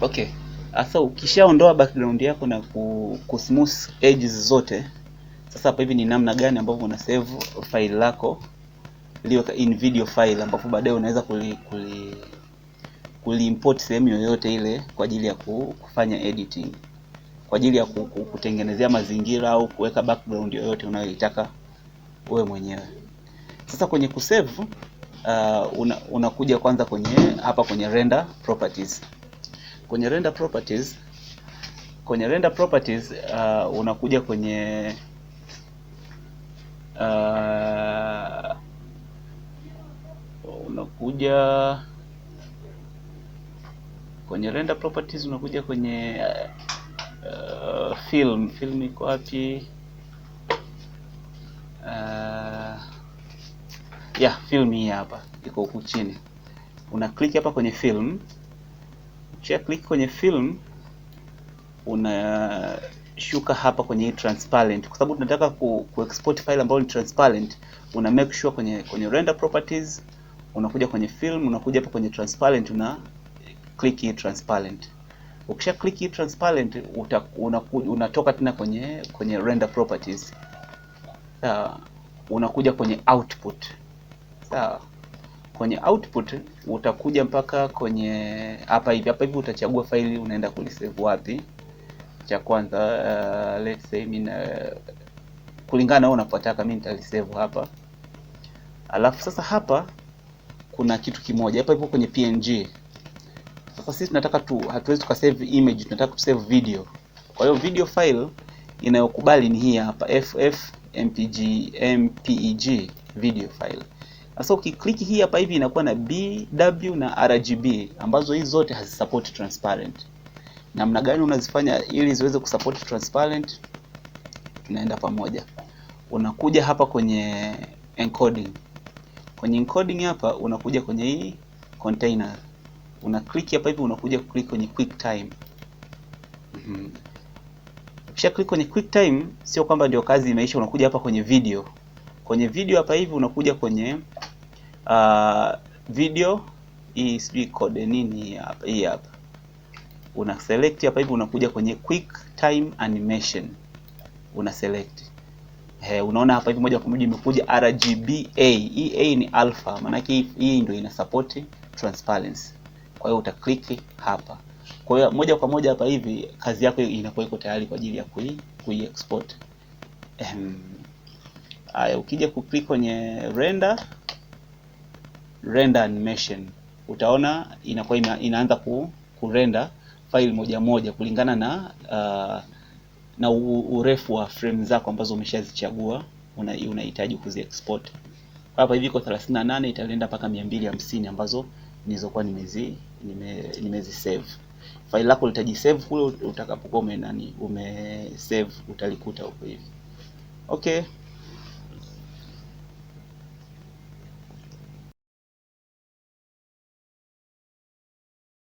Okay. Sasa ukishaondoa background yako na kusmooth edges zote, sasa hapa hivi ni namna gani ambavyo una save file lako liwe in video file, ambapo baadaye unaweza import sehemu yoyote ile kwa ajili ya kufanya editing, kwa ajili ya kutengenezea mazingira au kuweka background yoyote unayoitaka wewe mwenyewe. Sasa kwenye kusave unakuja kwanza kwenye render properties. Kwenye render properties unakuja kwenye render properties, unakuja kwenye film iko wapi? Film hii hapa iko huku chini. Una click hapa kwenye film. Ukisha click kwenye film, unashuka hapa kwenye transparent, kwa sababu tunataka export file ambayo ni transparent. Una make sure kwenye render properties, unakuja kwenye film, unakuja hapa kwenye transparent, una click hii transparent. Ukisha click hii transparent, unatoka tena kwenye render properties. Unakuja kwenye output. Sawa. Kwenye output utakuja mpaka kwenye hapa hivi utachagua faili unaenda kulisave wapi. Cha kwanza let's say mimi kulingana na unapotaka, mimi nitalisave hapa. Alafu sasa hapa kuna kitu kimoja hapa ipo kwenye PNG. Sasa sisi tunataka hatuwezi tukasave image, tunataka kusave video. Kwa hiyo video file inayokubali ni hii hapa, MPEG video file. Sasa ukiklik hii hapa hivi inakuwa na BW na RGB, ambazo hizi zote hazisupport transparent. Namna gani unazifanya ili ziweze kusupport transparent? Tunaenda pamoja. Unakuja hapa kwenye encoding. Kwenye encoding hapa unakuja kwenye hii container. Una click hapa hivi, unakuja click kwenye quick time. Ukisha click kwenye quick time, sio kwamba ndio kazi imeisha, unakuja hapa kwenye video. Kwenye video hapa hivi unakuja kwenye video hii, sijui code nini hapa, hii hapa. Una select hapa hivi, unakuja kwenye quick time animation. Una select. Unaona hapa hivi moja kwa moja imekuja RGBA. Hii A ni alpha, maana yake hii ndio ina support transparency. Kwa hiyo uta click hapa. Kwa hiyo moja kwa moja hapa hivi kazi yako inakuwa iko tayari kwa ajili ya export. Ukija click kwenye render animation, utaona inakuwa inaanza kurender file moja moja kulingana na urefu wa frame zako ambazo umeshazichagua unahitaji export. Hapa hivi iko 38, italenda mpaka 250 ambazo nilizokuwa nimezisave. File lako litajisave kule utakapokuwa umesave, utalikuta huko hivi. Okay.